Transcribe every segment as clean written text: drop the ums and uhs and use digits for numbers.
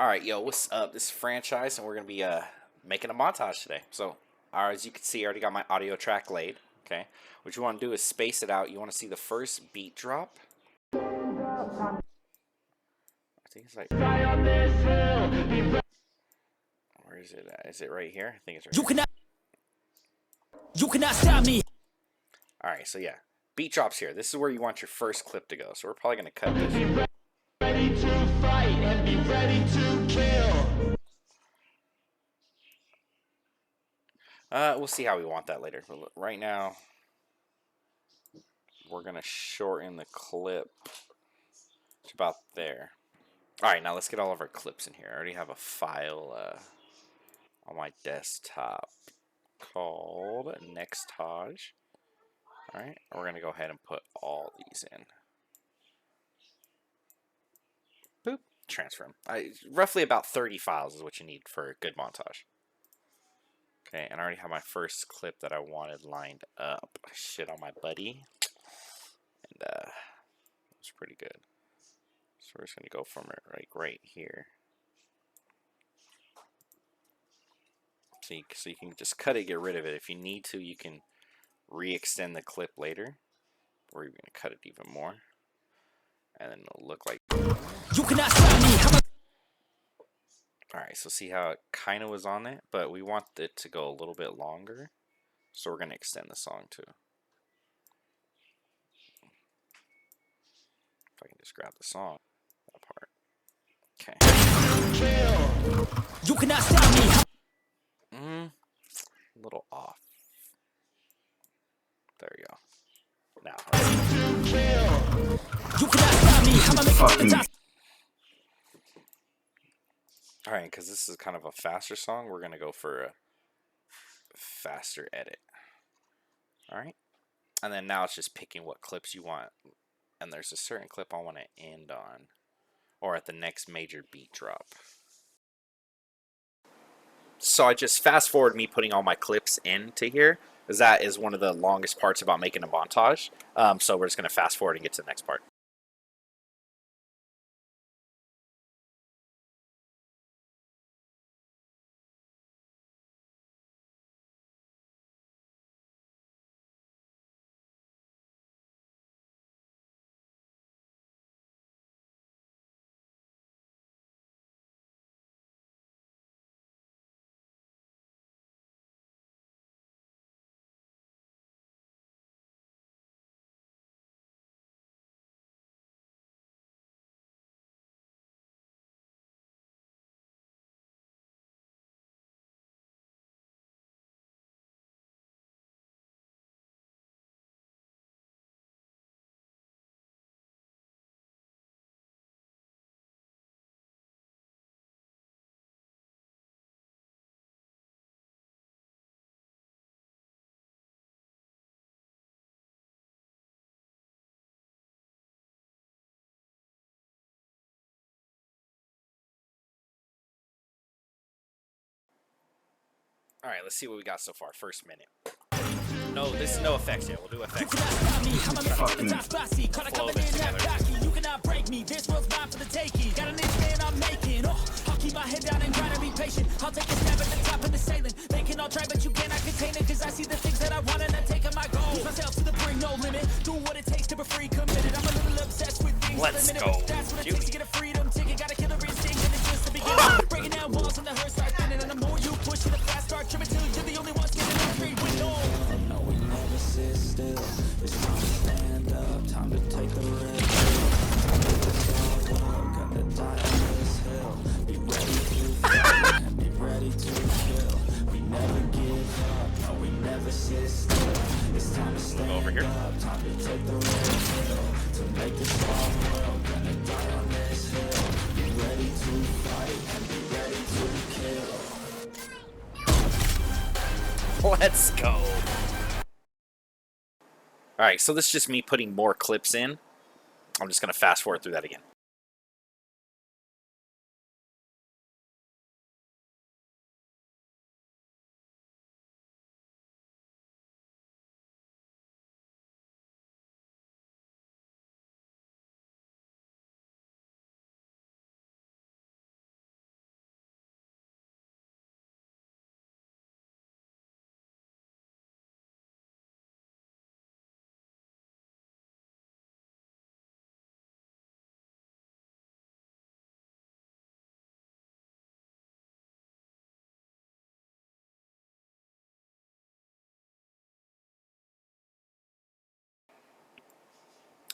Alright, yo, what's up? This is Franchise, and we're going to be making a montage today. So, as you can see, I already got my audio track laid, okay? What you want to do is space it out. You want to see the first beat drop. I think it's like... Where is it at? Is it right here? I think it's right here. You cannot stop me! Alright, so yeah. Beat drops here. This is where you want your first clip to go. So we're probably going to cut this. Ready to fight and be ready to kill. We'll see how we want that later. But look, right now, we're gonna shorten the clip to about there. All right, now let's get all of our clips in here. I already have a file on my desktop called Montage. All right, we're gonna go ahead and put all these in. Boop. Transfer them. Roughly about 30 files is what you need for a good montage. Okay, and I already have my first clip that I wanted lined up. Shit on my buddy. And it's pretty good. So we're just gonna go from it right here. So you can just cut it, get rid of it. If you need to, you can re-extend the clip later, or you're gonna cut it even more, and then it'll look like. You cannot stop me. Alright, so see how it kind of was on it, but we want it to go a little bit longer, so we're going to extend the song too. If I can just grab the song, that part. Okay. You cannot stop me. A little off. There you go. Now. You cannot stop me. Alright, because this is kind of a faster song, we're going to go for a faster edit. Alright? And then now it's just picking what clips you want. And there's a certain clip I want to end on, or at the next major beat drop. So I just fast forward me putting all my clips into here, because that is one of the longest parts about making a montage. So we're just going to fast forward and get to the next part. Alright, let's see what we got so far. First minute. No, this is no effects yet. We'll do effects. Flow this together. You cannot break me. This world's mine for the taking. Got an instant I'm making. I'll keep my head down and grind and be patient. I'll take a stab at the top of the sailing. They can all try, but you cannot contain it. Cause I see the things that I want and I take my goal. Push myself to the brink, no limit. Do what it takes to be free, committed. I'm a little obsessed with things. Let's go. That's what it takes to get a freedom ticket. Got a killer instinct and it's just the beginning. Breaking down walls on the hearse start thinning. And the more you push to the fast start trimming till you're the only ones getting the free window. No, we never sit still. It's time to stand up. Time to take the risk. Gonna die on this hill. Be ready to fight and be ready to kill. We never give up. No, we never sit still. It's time to stand up. Time to take the risk. To make this small world. Gonna die on this hill. Be ready to fight and be ready to kill. Let's go. Alright, so this is just me putting more clips in. I'm just going to fast forward through that again.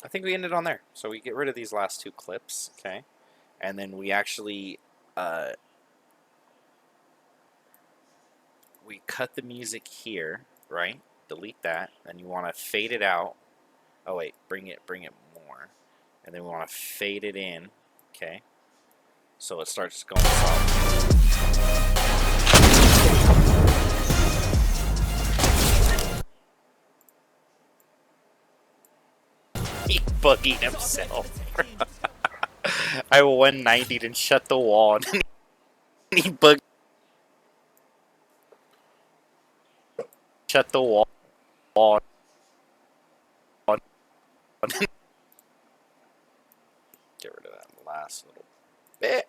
I think we ended on there. So we get rid of these last 2 clips, okay? And then we actually we cut the music here, right? Delete that. Then you want to fade it out. Oh wait, bring it more. And then we want to fade it in, okay? So it starts going soft. He buggied himself. I 190'd and shut the wall, and then he bugged. Shut the wall. Get rid of that last little bit.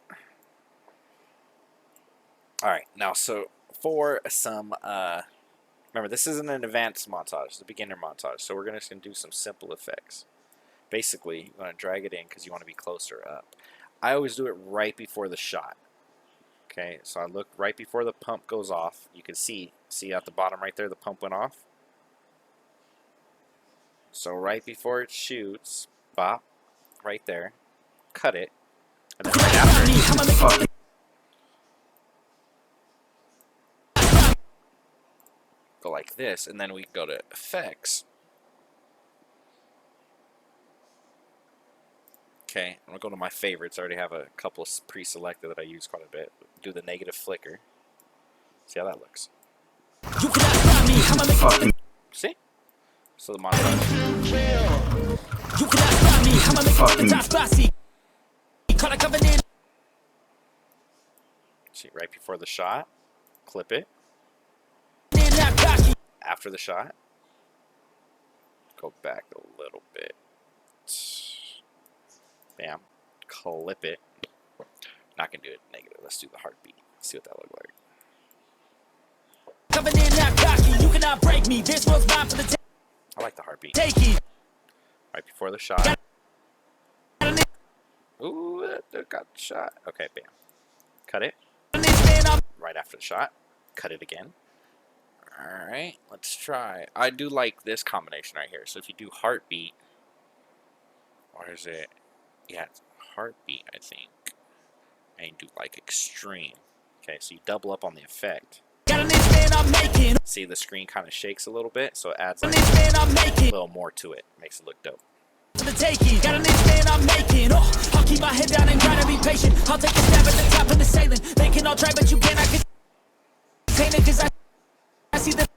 Alright, now so for some, remember this isn't an advanced montage, it's a beginner montage, so we're going to do some simple effects. Basically, you want to drag it in because you want to be closer up. I always do it right before the shot. Okay, so I look right before the pump goes off. You can see at the bottom right there, the pump went off. So right before it shoots, bop, right there, cut it, and then right after go like this, and then we go to effects. Okay, I'm gonna go to my favorites. I already have a couple pre-selected that I use quite a bit. Do the negative flicker. See how that looks. See? So the montage. See, right before the shot, clip it. After the shot, go back a little bit. Bam. Clip it. Not gonna do it negative. Let's do the heartbeat. See what that look like. I like the heartbeat. Right before the shot. Ooh, that got the shot. Okay, bam. Cut it. Right after the shot. Cut it again. Alright, let's try. I do like this combination right here. So if you do heartbeat, or is it? Yeah, it's heartbeat, I think. And you do like extreme. Okay, so you double up on the effect. See, the screen kind of shakes a little bit, so it adds like a little more to it. Makes it look dope. Got an instant I'm making. Oh, I'll keep my head down and grind and be patient. I'll take a stab at the top of the sailing. They can all try, but you cannot contain it, cause I see the.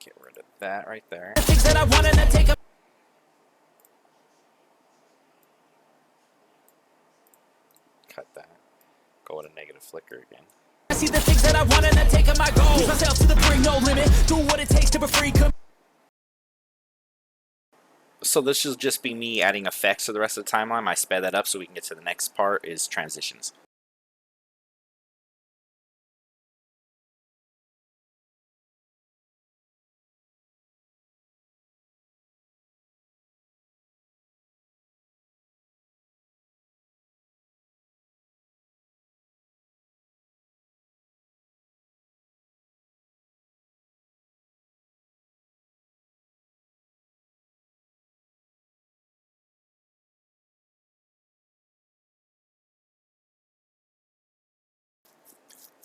Get rid of that right there. The things that I want and I take up. Cut that. Go with a negative flicker again. I see the things that I want and I take up my goals. Push myself to the brink, no limit. Do what it takes to be free. So this should just be me adding effects to the rest of the timeline. I sped that up so we can get to the next part, is transitions.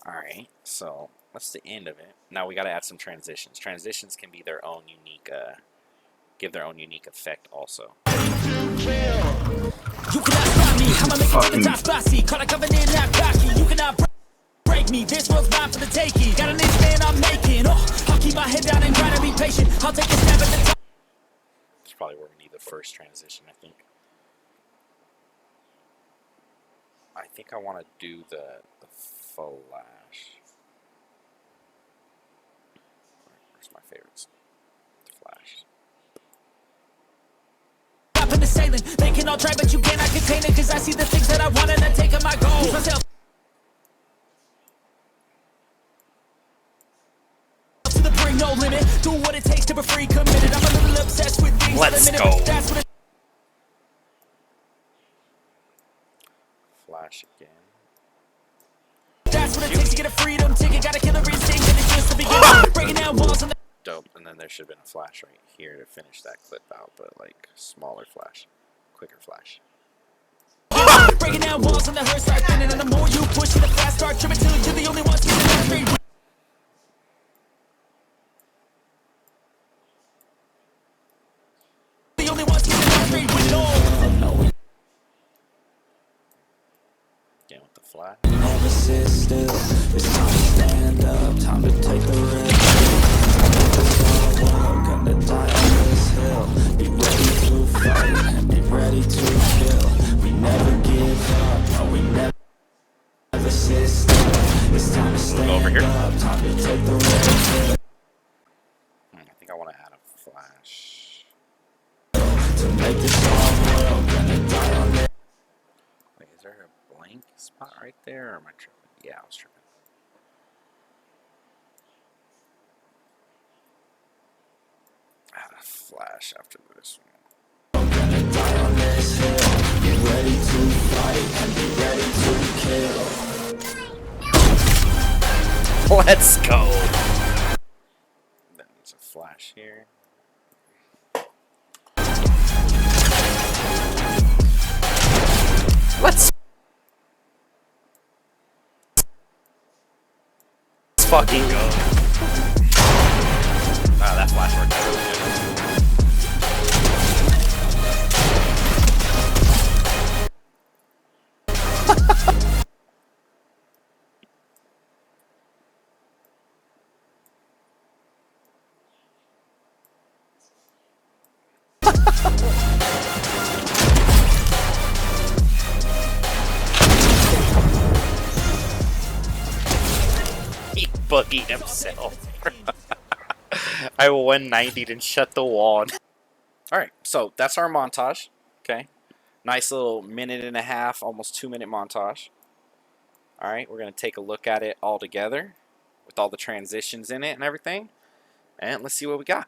Alright, so that's the end of it. Now we gotta add some transitions. Transitions can be their own unique, give their own unique effect also. You cannot stop me, I'ma make it to the top bossy. Call a covenant, not cocky. You cannot break me, this world's mine for the taking. Got an instant I'm making. Oh, I'll keep my head down and grind and be patient. I'll take a stab at the top. That's probably where we need the first transition, I think. I think I want to do the flash. Where's my favorites? The flash. Up in the sailing, they can all try, but you cannot contain it, cause I see the things that I want and I take up my goals. Myself to the brink, no limit. Do what it takes to be free, committed. I'm a little obsessed with things. Let's go. That's what Flash again. That's what it takes to get a freedom ticket. Got a killer instinct and it's just the beginning. Breaking down walls. And then there should have been a flash right here to finish that clip out, but like smaller flash, quicker flash. Breaking down walls and the hearse start thinning, and the more you push it, the fast start tripping till you're the only ones getting that straight. The only ones getting that straight with it all. Again with the flash. Never sit still. It's time to stand up. Time to take the risk. Gonna die on this hill. Be ready to fight and be ready to kill. We never give up. No, we never sit still. It's time to stand over here. up. Time to take the risk. I think I want to add a flash. To make this all world. Gonna die on this. Wait, is there a blank spot right there, or am I tripping? Yeah, I was tripping. Add a flash after this one. Gonna die on this hill. Be ready to fight and be ready to kill. Let's go. Then there's a flash here. Let's fucking go. Ah, that flash worked out really good. He buggied himself. I 190'd and shut the wall. Alright, so that's our montage. Okay. Nice little 1.5, almost 2-minute montage. Alright, we're going to take a look at it all together with all the transitions in it and everything. And let's see what we got.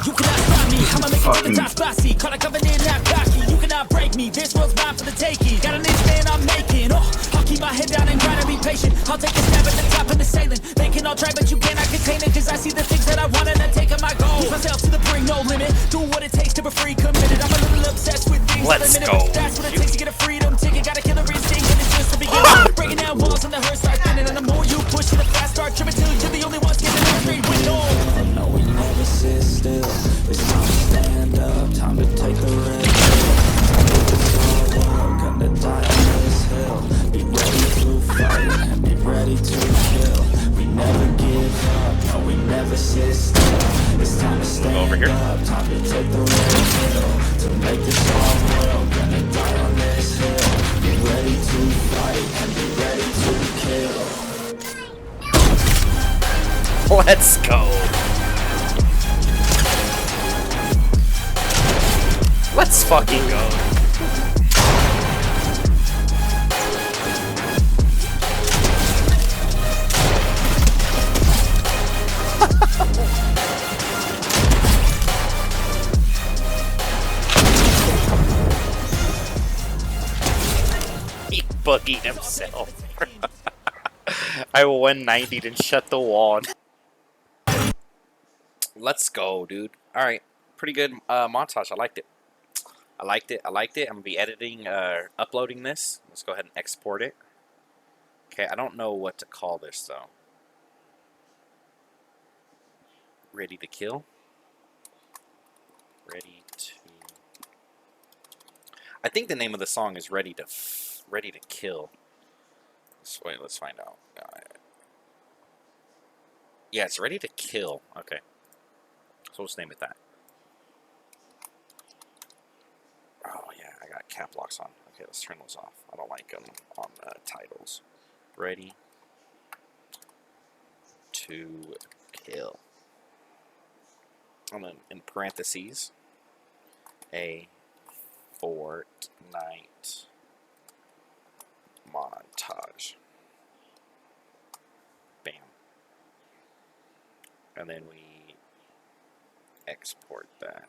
You cannot stop me, I'ma make it to the top spicy. Call a covenant, not cocky. You cannot break me, this world's mine for the taking. Got an stand I'm making, I'll keep my head down and grind and be patient. I'll take a stab at the top and the sailing. They can all try, but you cannot contain it. Cause I see the things that I want and I take on my goals. Push myself to the brink, no limit. Do what it takes to be free, committed. I'm a little obsessed with things. Let's minute, go. but that's what it takes to get a freedom ticket. Got a killer instinct and it's just the beginning. Breaking down walls and the hearse start thinning. And the more you push it, the fast start tripping till you're the only ones getting that straight with it all. No, we never sit still. It's time to stand up, time to take the risk. Gonna die on this hill. Be ready to fight and be ready to kill. We never give up, no, we never sit still. It's time to stand Over here. up, time to take the risk. To make this all world, gonna die on this hill. Be ready to fight and be ready to kill. Let's go. Let's fucking go. He buggied himself. I 190'd and shut the wall. Let's go, dude. Alright. Pretty good montage. I liked it. I liked it. I'm going to be editing, uploading this. Let's go ahead and export it. Okay, I don't know what to call this, though. Ready to kill? Ready to... I think the name of the song is Ready to Kill. Wait, let's find out. Yeah, it's Ready to Kill. Okay. So let's name it that. Oh, yeah, I got cap locks on. Okay, let's turn those off. I don't like them on titles. Ready to Kill. And then in parentheses, a Fortnite montage. Bam. And then we export that.